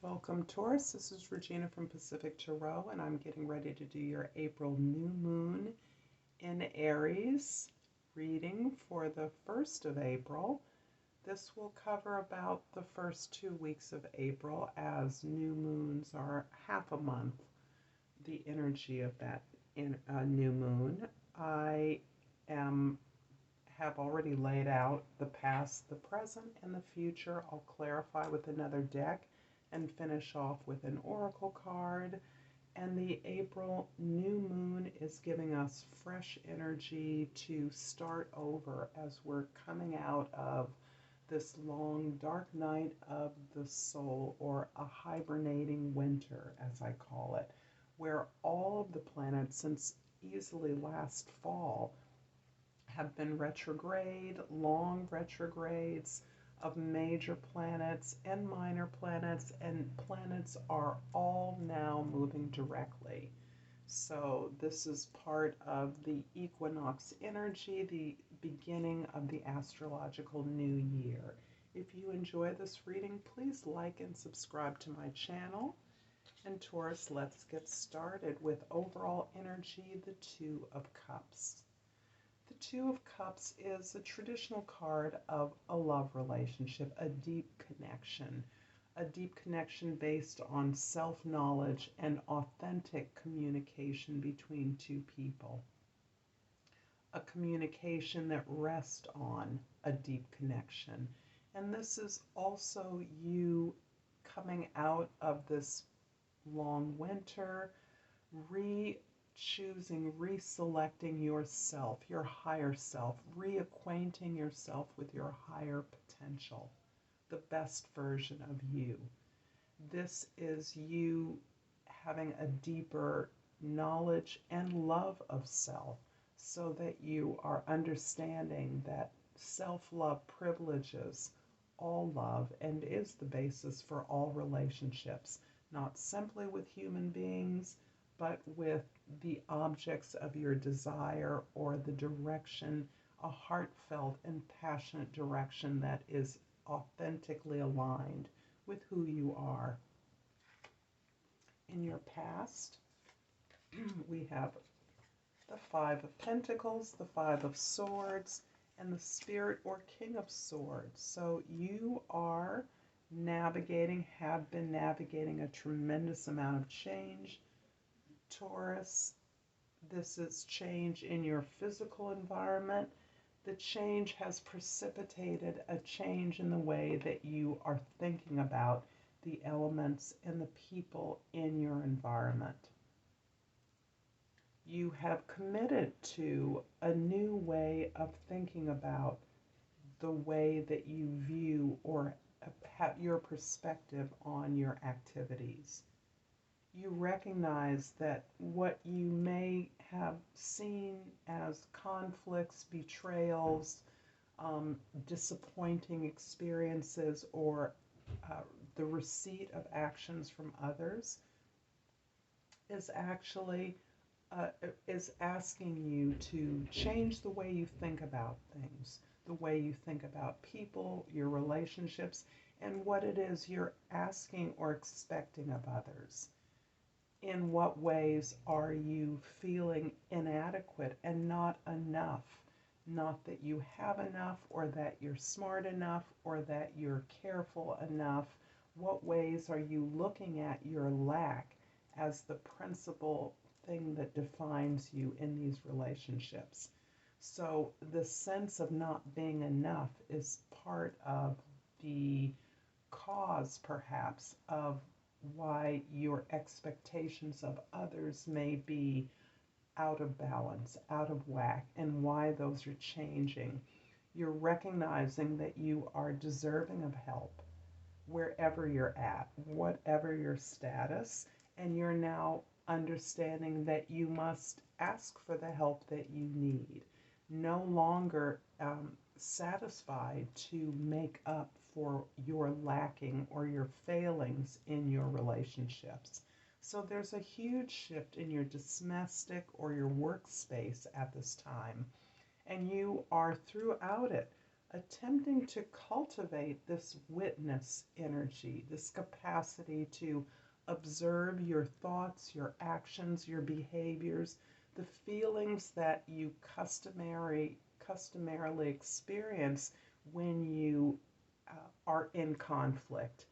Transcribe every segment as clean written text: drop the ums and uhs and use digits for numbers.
Welcome, Taurus. This is Regina from Pacific Tarot, and I'm getting ready to do your April new moon in Aries reading for the 1st of April. This will cover about the first 2 weeks of April, as new moons are half a month, the energy of that new moon. I am have already laid out the past, the present, and the future. I'll clarify with another deck and finish off with an oracle card. And the April new moon is giving us fresh energy to start over as we're coming out of this long dark night of the soul, or a hibernating winter, as I call it, where all of the planets since easily last fall have been retrograde, long retrogrades of major planets and minor planets, and planets are all now moving directly. So this is part of the equinox energy, the beginning of the astrological new year. If you enjoy this reading, please like and subscribe to my channel. And Taurus, let's get started with overall energy, the Two of Cups. The Two of Cups is a traditional card of a love relationship, a deep connection based on self-knowledge and authentic communication between two people. A communication that rests on a deep connection. And this is also you coming out of this long winter, choosing, reselecting yourself, your higher self, reacquainting yourself with your higher potential, the best version of you. This is you having a deeper knowledge and love of self, so that you are understanding that self-love privileges all love and is the basis for all relationships, not simply with human beings, but with the objects of your desire, or the direction, a heartfelt and passionate direction that is authentically aligned with who you are. In your past, we have the Five of Pentacles, the Five of Swords, and the Spirit or King of Swords. So you are have been navigating a tremendous amount of change, Taurus. This is change in your physical environment. The change has precipitated a change in the way that you are thinking about the elements and the people in your environment. You have committed to a new way of thinking about the way that you view or have your perspective on your activities. You recognize that what you may have seen as conflicts, betrayals, disappointing experiences, or the receipt of actions from others is actually is asking you to change the way you think about things, the way you think about people, your relationships, and what it is you're asking or expecting of others. In what ways are you feeling inadequate and not enough? Not that you have enough, or that you're smart enough, or that you're careful enough. What ways are you looking at your lack as the principal thing that defines you in these relationships? So the sense of not being enough is part of the cause, perhaps, of why your expectations of others may be out of balance, out of whack, and why those are changing. You're recognizing that you are deserving of help wherever you're at, whatever your status, and you're now understanding that you must ask for the help that you need. No longer satisfied to make up for your lacking or your failings in your relationships. So there's a huge shift in your domestic or your workspace at this time, and you are throughout it attempting to cultivate this witness energy, this capacity to observe your thoughts, your actions, your behaviors, the feelings that you customarily experience when you are in conflict,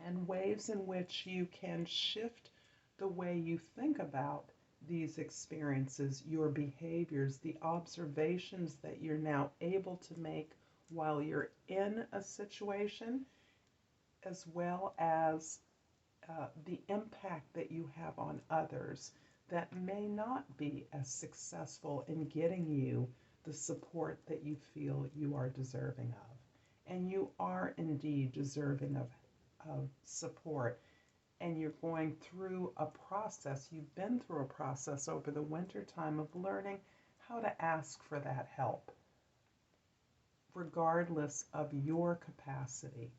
and ways in which you can shift the way you think about these experiences, your behaviors, the observations that you're now able to make while you're in a situation, as well as the impact that you have on others that may not be as successful in getting you the support that you feel you are deserving of. And you are indeed deserving of support. And you're going through a process, you've been through a process over the winter time of learning how to ask for that help, regardless of your capacity.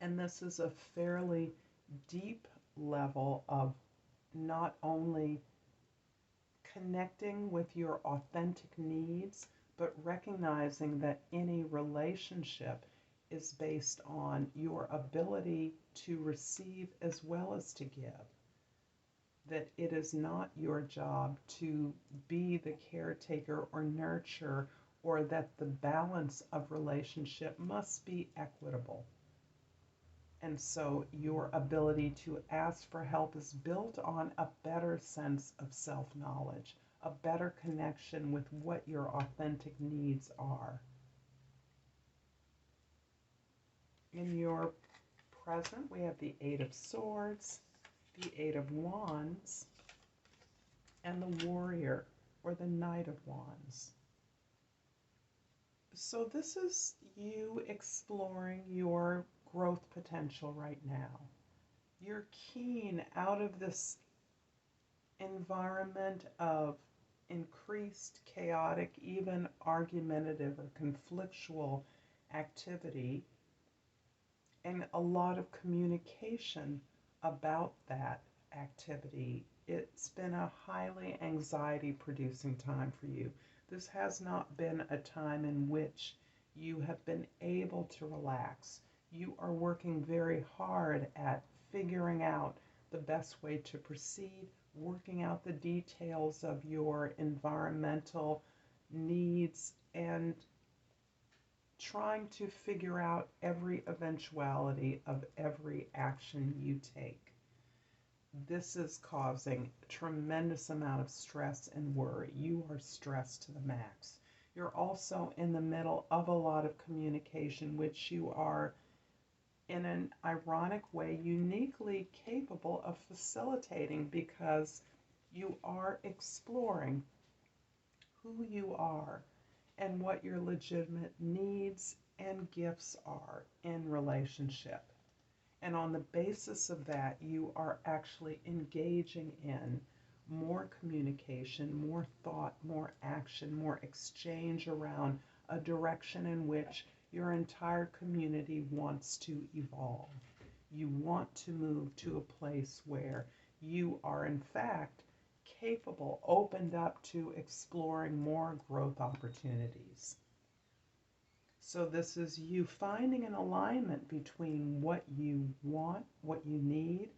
And this is a fairly deep level of not only connecting with your authentic needs, but recognizing that any relationship is based on your ability to receive as well as to give. That it is not your job to be the caretaker or nurturer, or that the balance of relationship must be equitable. And so your ability to ask for help is built on a better sense of self-knowledge, a better connection with what your authentic needs are. In your present, we have the Eight of Swords, the Eight of Wands, and the Warrior, or the Knight of Wands. So this is you exploring your growth potential right now. You're keen out of this environment of increased chaotic, even argumentative or conflictual activity, and a lot of communication about that activity. It's been a highly anxiety producing time for you. This has not been a time in which you have been able to relax. You are working very hard at figuring out the best way to proceed, working out the details of your environmental needs, and trying to figure out every eventuality of every action you take. This is causing a tremendous amount of stress and worry. You are stressed to the max. You're also in the middle of a lot of communication, which you are, in an ironic way, uniquely capable of facilitating, because you are exploring who you are and what your legitimate needs and gifts are in relationship. And on the basis of that, you are actually engaging in more communication, more thought, more action, more exchange around a direction in which your entire community wants to evolve. You want to move to a place where you are, in fact, capable, opened up to exploring more growth opportunities. So this is you finding an alignment between what you want, what you need,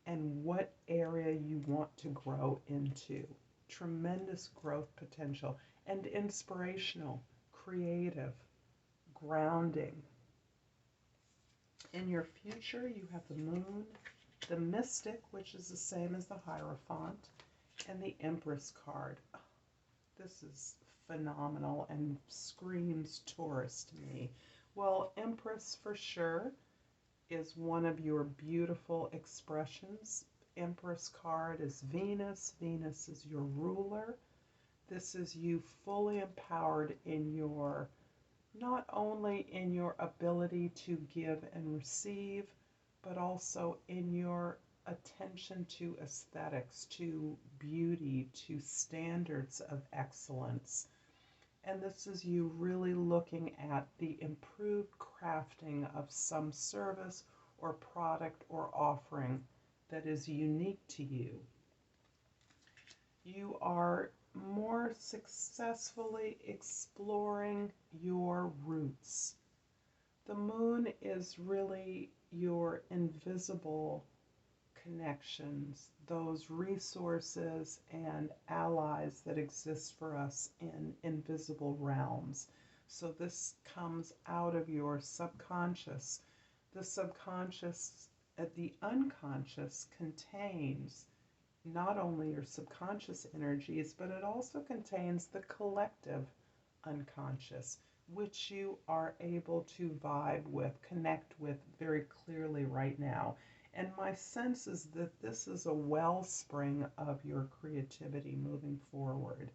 and what area you want to grow into. Tremendous growth potential and inspirational, creative, grounding. In your future, you have the Moon, the Mystic, which is the same as the Hierophant, and the Empress card. This is phenomenal and screams Taurus to me. Well, Empress for sure is one of your beautiful expressions. Empress card is Venus. Venus is your ruler. This is you fully empowered in your, not only in your ability to give and receive, but also in your attention to aesthetics, to beauty, to standards of excellence. And this is you really looking at the improved crafting of some service or product or offering that is unique to you. You are more successfully exploring your roots. The moon is really your invisible connections, those resources and allies that exist for us in invisible realms. So this comes out of your subconscious. The subconscious, the unconscious contains not only your subconscious energies, but it also contains the collective unconscious, which you are able to vibe with, connect with very clearly right now. And my sense is that this is a wellspring of your creativity moving forward.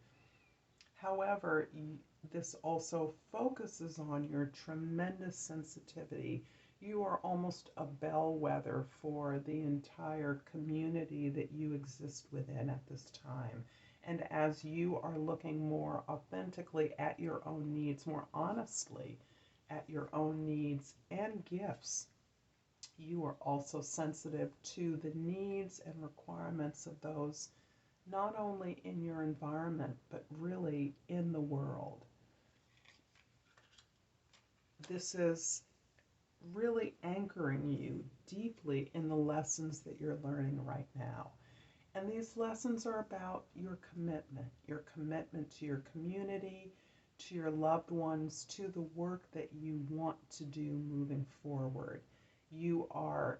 However, this also focuses on your tremendous sensitivity. You are almost a bellwether for the entire community that you exist within at this time. And as you are looking more authentically at your own needs, more honestly at your own needs and gifts, you are also sensitive to the needs and requirements of those not only in your environment, but really in the world. This is really anchoring you deeply in the lessons that you're learning right now. And these lessons are about your commitment to your community, to your loved ones, to the work that you want to do moving forward. You are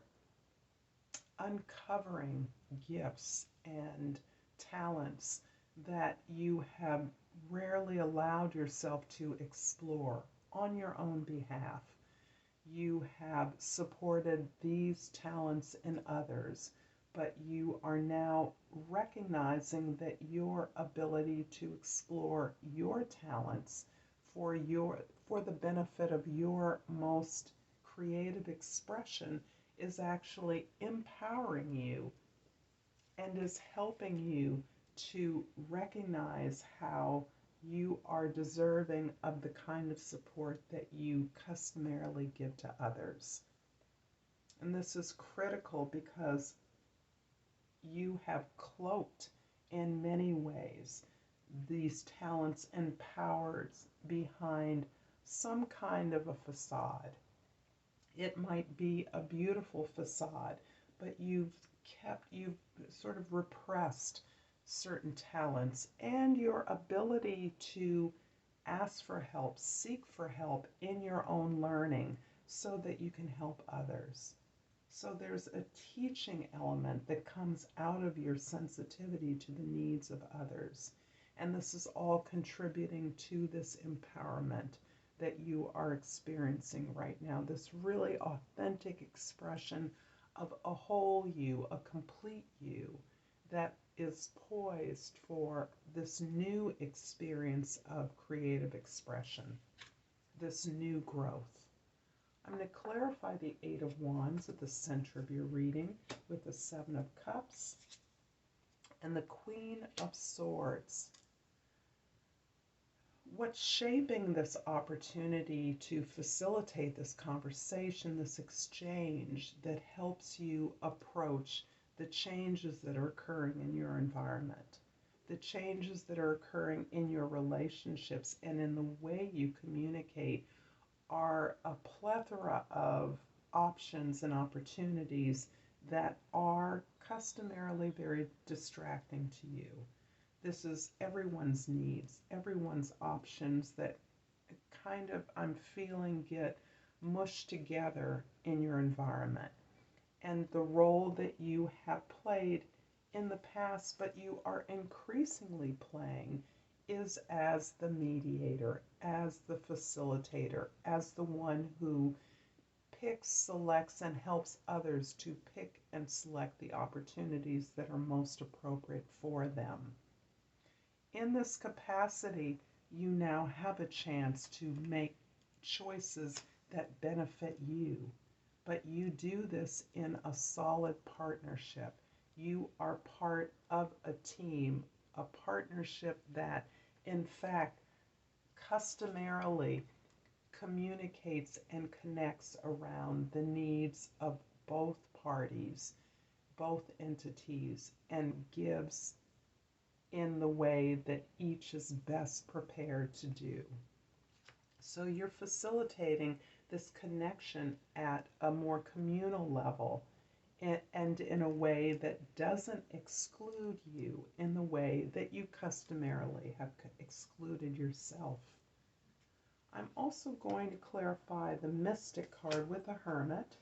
uncovering gifts and talents that you have rarely allowed yourself to explore on your own behalf. You have supported these talents in others, but you are now recognizing that your ability to explore your talents for the benefit of your most creative expression is actually empowering you and is helping you to recognize how you are deserving of the kind of support that you customarily give to others. And this is critical because you have cloaked in many ways these talents and powers behind some kind of a facade. It might be a beautiful facade, but you've sort of repressed certain talents and your ability to ask for help, seek for help in your own learning so that you can help others. So there's a teaching element that comes out of your sensitivity to the needs of others. And this is all contributing to this empowerment that you are experiencing right now, this really authentic expression of a whole you, a complete you that is poised for this new experience of creative expression, this new growth. I'm going to clarify the Eight of Wands at the center of your reading with the Seven of Cups and the Queen of Swords. What's shaping this opportunity to facilitate this conversation, this exchange that helps you approach the changes that are occurring in your environment, the changes that are occurring in your relationships and in the way you communicate are a plethora of options and opportunities that are customarily very distracting to you. This is everyone's needs, everyone's options that kind of, I'm feeling, get mushed together in your environment. And the role that you have played in the past, but you are increasingly playing, is as the mediator, as the facilitator, as the one who picks, selects, and helps others to pick and select the opportunities that are most appropriate for them. In this capacity, you now have a chance to make choices that benefit you, but you do this in a solid partnership. You are part of a team, a partnership that, in fact, customarily communicates and connects around the needs of both parties, both entities, and gives in the way that each is best prepared to do. So you're facilitating this connection at a more communal level and in a way that doesn't exclude you in the way that you customarily have excluded yourself. I'm also going to clarify the Mystic card with the Hermit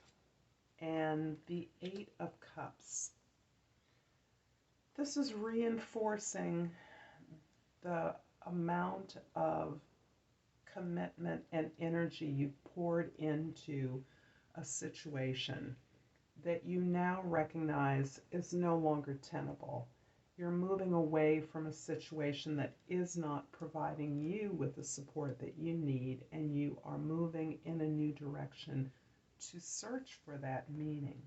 and the Eight of Cups. This is reinforcing the amount of commitment and energy you've poured into a situation that you now recognize is no longer tenable. You're moving away from a situation that is not providing you with the support that you need, and you are moving in a new direction to search for that meaning.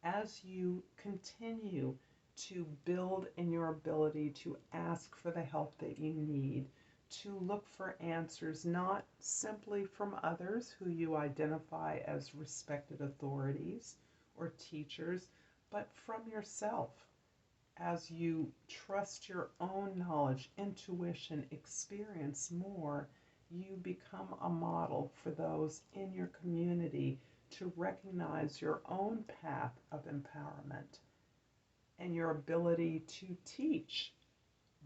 As you continue to build in your ability to ask for the help that you need, to look for answers not simply from others who you identify as respected authorities or teachers, but from yourself. As you trust your own knowledge, intuition, experience more, you become a model for those in your community to recognize your own path of empowerment and your ability to teach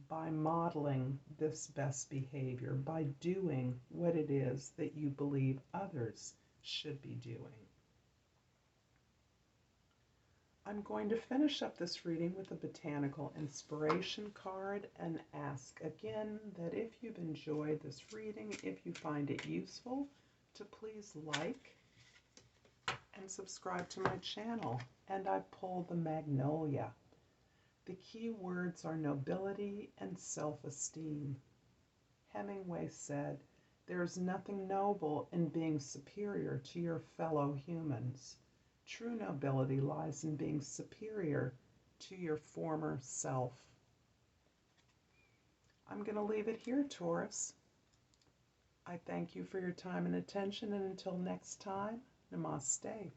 by modeling this best behavior, by doing what it is that you believe others should be doing. I'm going to finish up this reading with a botanical inspiration card and ask again that if you've enjoyed this reading, if you find it useful, to please like and subscribe to my channel. And I pulled the Magnolia. The key words are nobility and self-esteem. Hemingway said, "There is nothing noble in being superior to your fellow humans. True nobility lies in being superior to your former self." I'm going to leave it here, Taurus. I thank you for your time and attention, and until next time, Namaste.